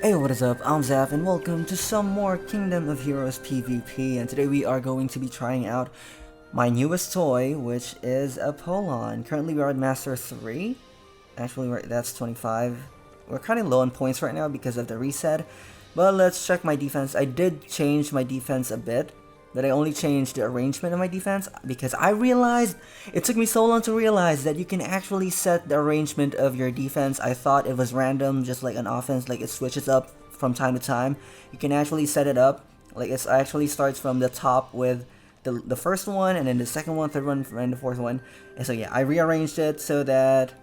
Hey, what is up? I'm Zaf and welcome to some more Kingdom of Heroes PvP, and today we are going to be trying out my newest toy, which is Apollon. Currently we are at Master 3. Actually, that's 25. We're kind of low on points right now because of the reset, but let's check my defense. I did change my defense a bit, but I only changed the arrangement of my defense because I realized, it took me so long to realize that you can actually set the arrangement of your defense. I thought it was random, just like an offense, like it switches up from time to time. You can actually set it up, like it actually starts from the top with the first one, and then the second one, third one, and the fourth one. And so yeah, I rearranged it so that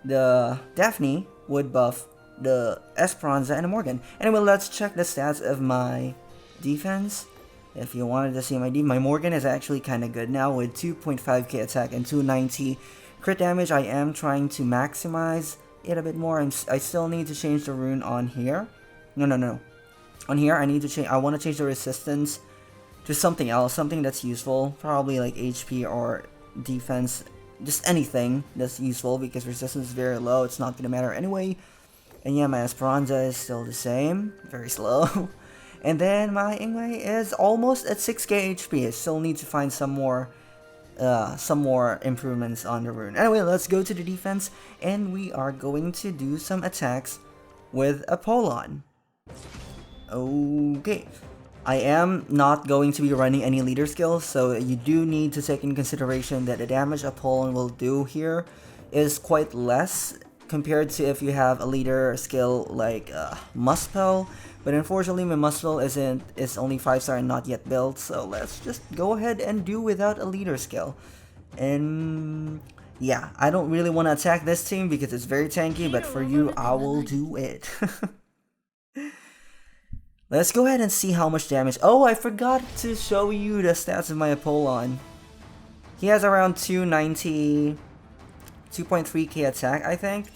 the Daphne would buff the Esperanza and the Morgan. Anyway, let's check the stats of my defense. If you wanted to see my Morgan is actually kind of good now with 2.5k attack and 290 crit damage. I am trying to maximize it a bit more. I still need to change the rune on here. No. On here, I need to change. I want to change the resistance to something else, something that's useful. Probably like HP or defense, just anything that's useful because resistance is very low. It's not gonna matter anyway. And yeah, my Esperanza is still the same, very slow. And then my ingway is almost at 6k HP. I still need to find some more improvements on the rune. Anyway, let's go to the defense, and we are going to do some attacks with Apollon. Okay, I am not going to be running any leader skills, so you do need to take in consideration that the damage Apollon will do here is quite less compared to if you have a leader skill like Muspel. But unfortunately, my Muspel is only 5-star and not yet built, so let's just go ahead and do without a leader skill. And yeah, I don't really want to attack this team because it's very tanky, but for you, I will do it. Let's go ahead and see how much damage. Oh, I forgot to show you the stats of my Apollon. He has around 290, 2.3k attack, I think.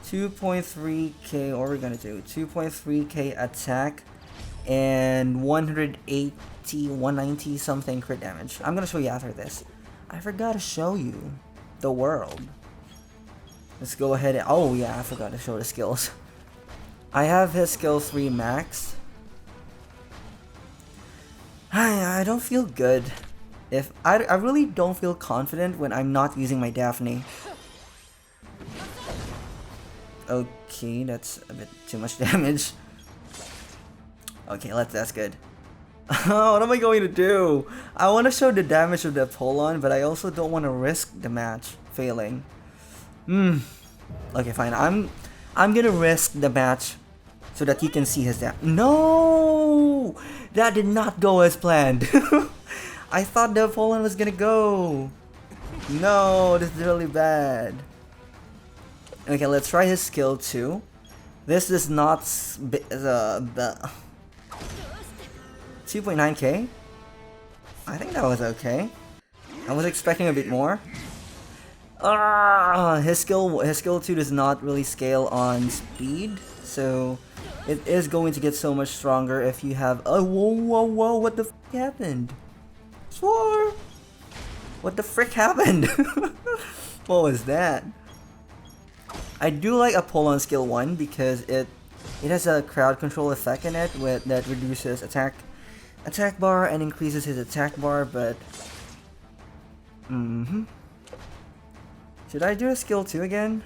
2.3k, what we're gonna do, 2.3k attack and 190 something crit damage. I'm gonna show you after this. I forgot to show you the world. Let's go ahead and, oh yeah, I forgot to show the skills. I have his skill 3 max. I don't feel good. I really don't feel confident when I'm not using my Daphne. Okay, that's a bit too much damage. Okay, that's good. What am I going to do? I want to show the damage of the Apollon, but I also don't want to risk the match failing. Okay, fine. I'm gonna risk the match so that you can see his damage. No! That did not go as planned. I thought the Apollon was gonna go. No, this is really bad. Okay, let's try his skill 2. This is not 2.9k. I think that was okay. I was expecting a bit more. His skill 2 does not really scale on speed, so it is going to get so much stronger if you have. Oh, whoa! What the f happened? Swore! What the frick happened? What was that? I do like Apollon skill 1 because it has a crowd control effect in it that reduces attack bar and increases his attack bar, but should I do a skill 2 again?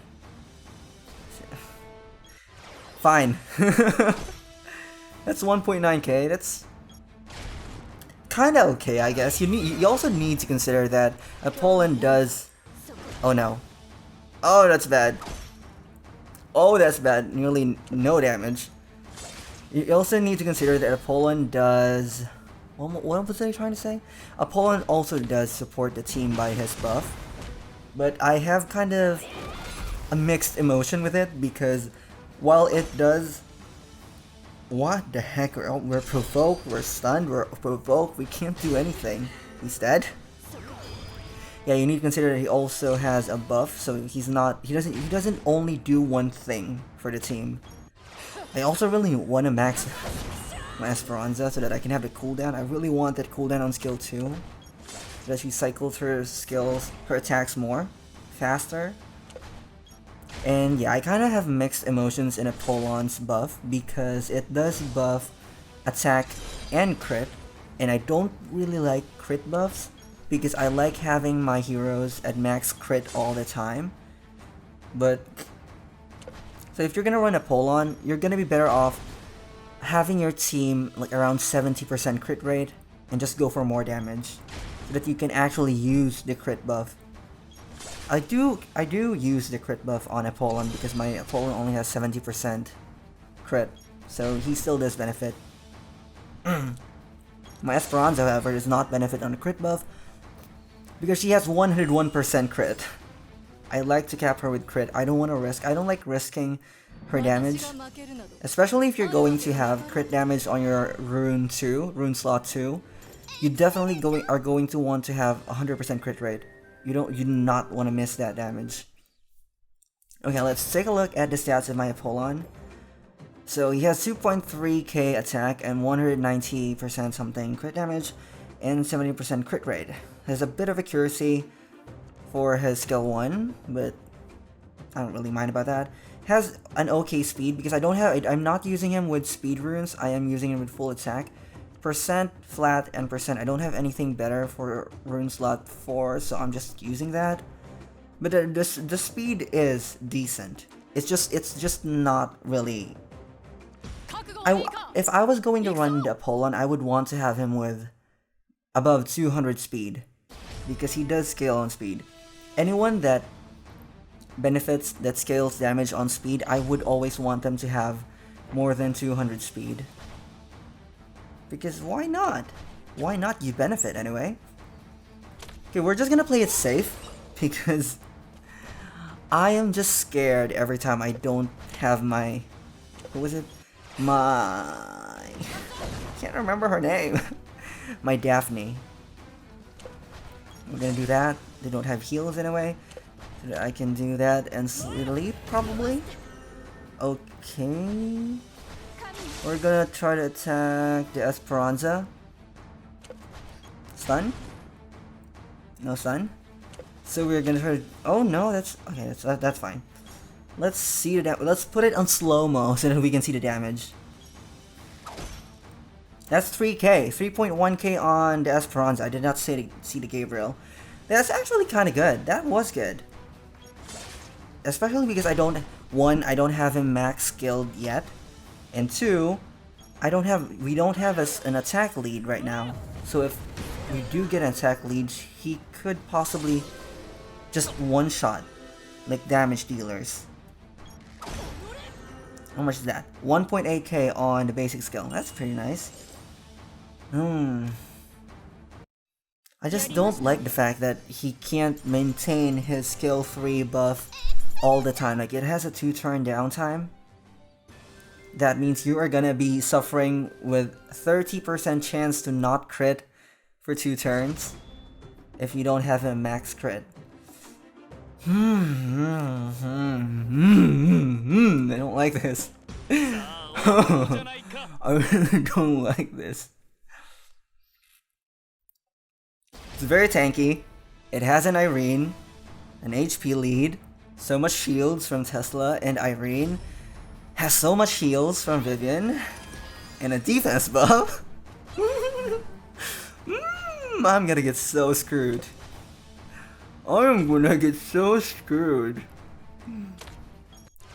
Fine. That's 1.9k. That's kinda okay, I guess. You also need to consider that Apollon does. Oh no. Oh, that's bad. Oh, that's bad. Nearly no damage. You also need to consider that Apollon does. What was I trying to say? Apollon also does support the team by his buff, but I have kind of a mixed emotion with it because while it does. What the heck? We're provoked. We're stunned. We're provoked. We can't do anything. He's dead. Yeah, you need to consider that he also has a buff, so he doesn't only do one thing for the team. I also really want to max my Esperanza so that I can have the cooldown. I really want that cooldown on skill 2, so that she cycles her skills, her attacks more faster. And yeah, I kind of have mixed emotions in Apollon's buff because it does buff attack and crit, and I don't really like crit buffs because I like having my heroes at max crit all the time. But so if you're gonna run Apollon, you're gonna be better off having your team like around 70% crit rate and just go for more damage so that you can actually use the crit buff. I do use the crit buff on Apollon because my Apollon only has 70% crit, so he still does benefit. My Esperanza, however, does not benefit on the crit buff because she has 101% crit. I like to cap her with crit. I don't like risking her damage, especially if you're going to have crit damage on your rune slot 2. You definitely are going to want to have 100% crit rate. You do not want to miss that damage. Okay, let's take a look at the stats of my Apollon. So he has 2.3k attack and 190% something crit damage and 70% crit rate. Has a bit of accuracy for his skill 1, but I don't really mind about that. Has an okay speed because I'm not using him with speed runes. I am using him with full attack. Percent, flat, and percent. I don't have anything better for rune slot 4, so I'm just using that. But the speed is decent. It's just not really. If I was going to run the Apollon, I would want to have him with above 200 speed because he does scale on speed. Anyone that scales damage on speed, I would always want them to have more than 200 speed. Because why not? Why not? You benefit anyway. Okay, we're just gonna play it safe because I am just scared every time I don't have my... Who was it? I can't remember her name. My Daphne. We're gonna do that. They don't have heals anyway. So I can do that and sleep probably. Okay. We're gonna try to attack the Esperanza. Stun? No stun? So we're gonna try to... Oh no, that's... Okay, that's fine. Let's see the damage. Let's put it on slow-mo so that we can see the damage. That's 3k. 3.1k on the Esperanza. I did not see the Gabriel. That's actually kind of good. That was good. Especially because I don't have him max skilled yet. And 2, we don't have an attack lead right now. So if we do get an attack lead, he could possibly just one-shot, like, damage dealers. How much is that? 1.8k on the basic skill. That's pretty nice. I just don't like the fact that he can't maintain his skill 3 buff all the time. Like, it has a 2-turn downtime. That means you are gonna be suffering with 30% chance to not crit for 2 turns if you don't have a max crit. I don't like this. I really don't like this. It's very tanky. It has an Irene, an HP lead, so much shields from Tesla, and Irene has so much heals from Vivian, and a defense buff. I'm gonna get so screwed. I'm gonna get so screwed.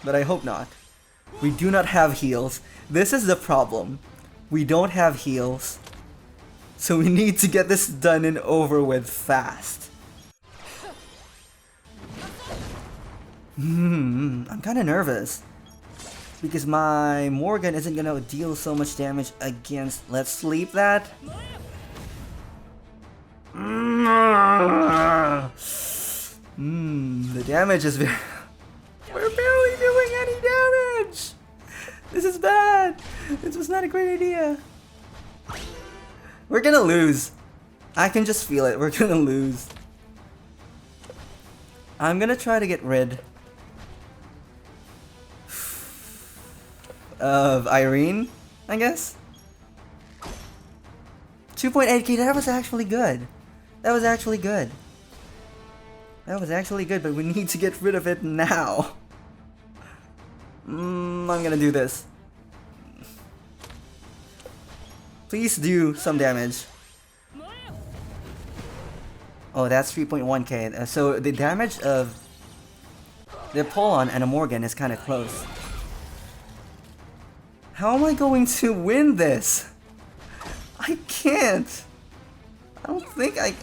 But I hope not. We do not have heals. This is the problem. We don't have heals. So we need to get this done and over with fast. I'm kinda nervous. Because my Morgan isn't gonna deal so much damage against... Let's sleep that. The damage is very... We're barely doing any damage! This is bad! This was not a great idea. We're gonna lose. I can just feel it. We're gonna lose. I'm gonna try to get rid of Irene, I guess. 2.8k, that was actually good. That was actually good. That was actually good, but we need to get rid of it now. I'm gonna do this. Please do some damage. Oh, that's 3.1k. So the damage of the Apollon and a Morgan is kind of close. How am I going to win this? I can't. I don't think I...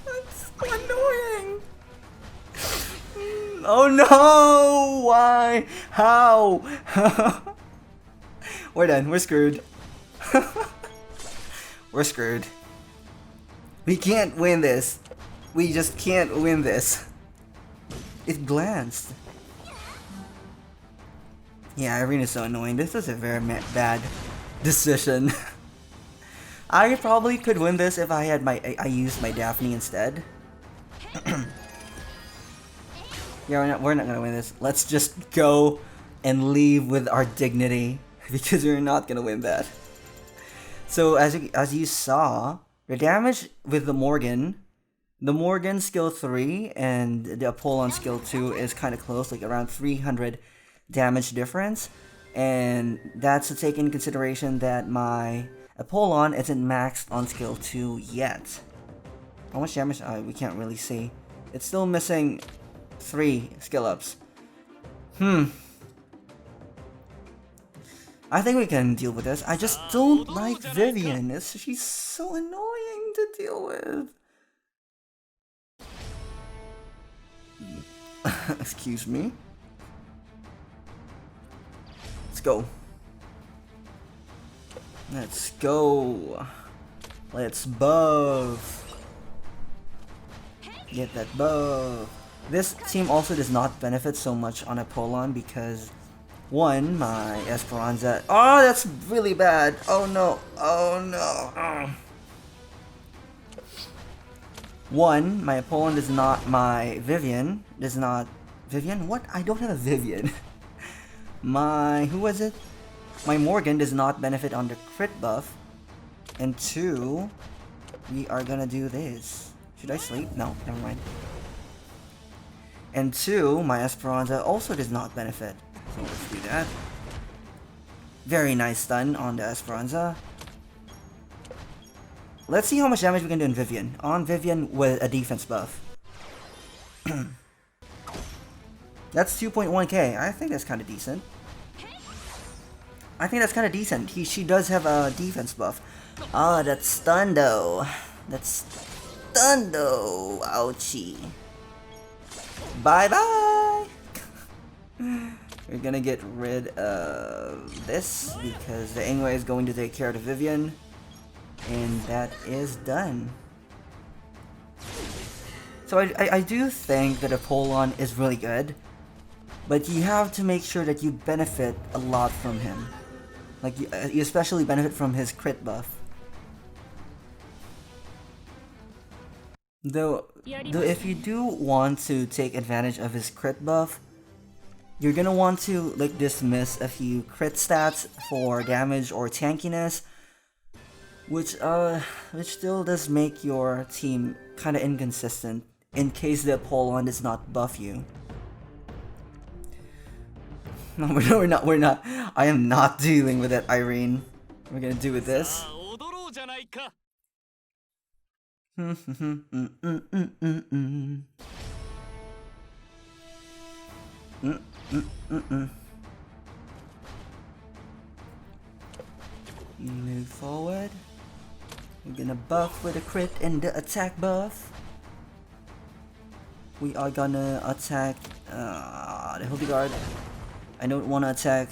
That's so annoying. Oh no! Why? How? We're done. We're screwed. We're screwed. We can't win this. We just can't win this. It glanced. Yeah, Irene is so annoying. This was a very bad decision. I probably could win this if I had I used my Daphne instead. Yeah, we're not gonna win this. Let's just go and leave with our dignity because we're not gonna win that. So as you saw, the damage with the Morgan skill 3 and the Apollon skill 2 is kind of close, like around 300 damage difference, and that's to take into consideration that my Apollon isn't maxed on skill 2 yet. How much damage? We can't really see. It's still missing 3 skill ups. I think we can deal with this. I just don't like Vivian. She's so annoying to deal with. Excuse me. Let's go. Let's go. Let's buff. Get that buff. This team also does not benefit so much on Apollon because, one, my Esperanza. Oh, that's really bad. Oh no. Oh no. Oh. One, my Apollon does not. My Vivian does not. Vivian? What? I don't have a Vivian. Who was it? My Morgan does not benefit on the crit buff. And 2, we are gonna do this. Should I sleep? No, never mind. And 2, my Esperanza also does not benefit. So let's do that. Very nice stun on the Esperanza. Let's see how much damage we can do on Vivian. On Vivian with a defense buff. That's 2.1k. I think that's kind of decent. She does have a defense buff. Ah, that's stun though. Ouchie. Bye bye. We're gonna get rid of this because the ingway is going to take care of the Vivian. And that is done. So I do think that Apollon is really good, but you have to make sure that you benefit a lot from him. Like you especially benefit from his crit buff. Though if you do want to take advantage of his crit buff, you're gonna want to like dismiss a few crit stats for damage or tankiness, which still does make your team kind of inconsistent in case the Apollon does not buff you. No, we're not. I am not dealing with that, Irene. We're gonna do with this. Move forward. We're gonna buff with a crit and the attack buff. We are gonna attack the hildegarde. I don't want to attack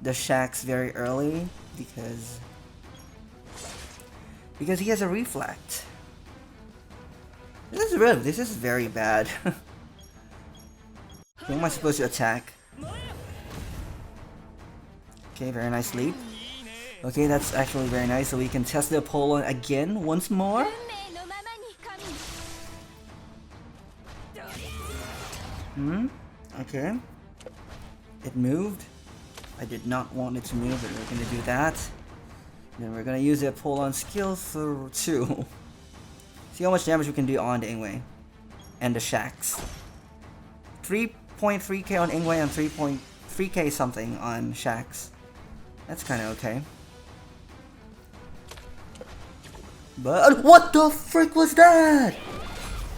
the shacks very early because he has a reflect. This is very bad. Who am I supposed to attack? Okay, very nice leap. Okay, that's actually very nice. So we can test the Apollon again once more. Okay. It moved. I did not want it to move, but we're gonna do that. Then we're gonna use the Apollon skill through 2. See how much damage we can do on the ingway and the shacks. 3.3k on ingway and 3.3 3k something on Shax. That's kind of okay. But what the frick was that?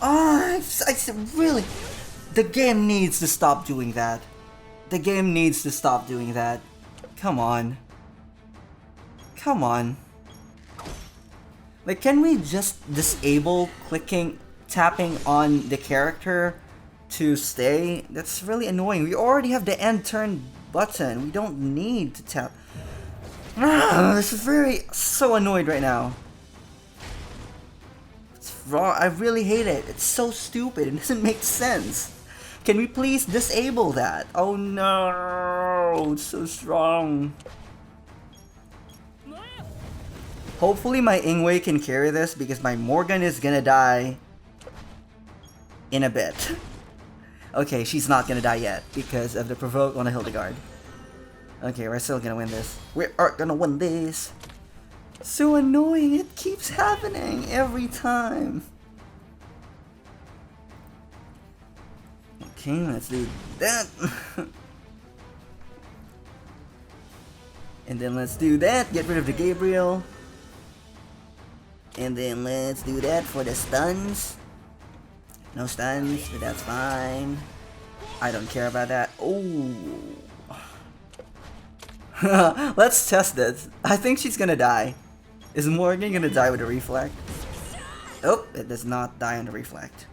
I really, the game needs to stop doing that. The game needs to stop doing that. Come on. Come on. Like, can we just disable tapping on the character to stay? That's really annoying. We already have the end turn button. We don't need to tap. This is so annoyed right now. It's wrong. I really hate it. It's so stupid. It doesn't make sense. Can we please disable that? Oh no, it's so strong. Hopefully my Ingway can carry this because my Morgan is gonna die in a bit. Okay, she's not gonna die yet because of the provoke on a Hildegarde. Okay, we're still gonna win this. We are gonna win this. So annoying, it keeps happening every time. Okay, let's do that. And then let's do that, get rid of the Gabriel. And then let's do that for the stuns. No stuns, but that's fine. I don't care about that. Oh. Let's test this. I think she's gonna die. Is Morgan gonna die with a reflect? Oh, it does not die on the reflect.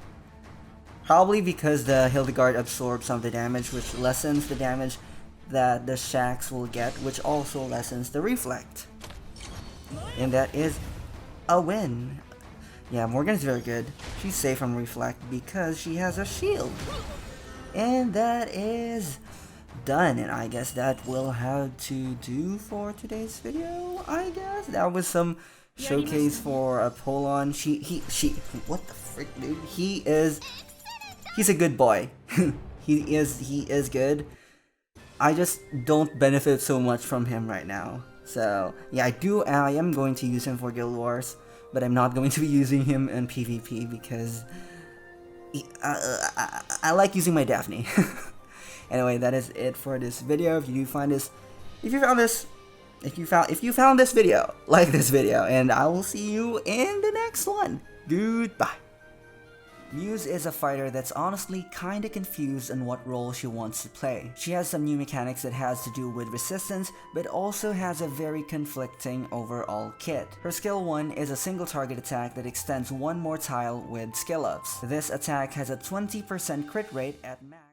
Probably because the Hildegarde absorbs some of the damage, which lessens the damage that the Shax will get, which also lessens the reflect. And that is a win. Yeah, Morgan is very good. She's safe from reflect because she has a shield. And that is done, and I guess that will have to do for today's video. I guess that was some showcase for Apollon. What the frick, dude? He's a good boy. he is good. I just don't benefit so much from him right now. So yeah, I am going to use him for Guild Wars, but I'm not going to be using him in PvP because I like using my Daphne. Anyway, that is it for this video. If you found this video, like this video, and I will see you in the next one. Goodbye. Muse is a fighter that's honestly kinda confused on what role she wants to play. She has some new mechanics that has to do with resistance, but also has a very conflicting overall kit. Her skill 1 is a single target attack that extends one more tile with skill ups. This attack has a 20% crit rate at max.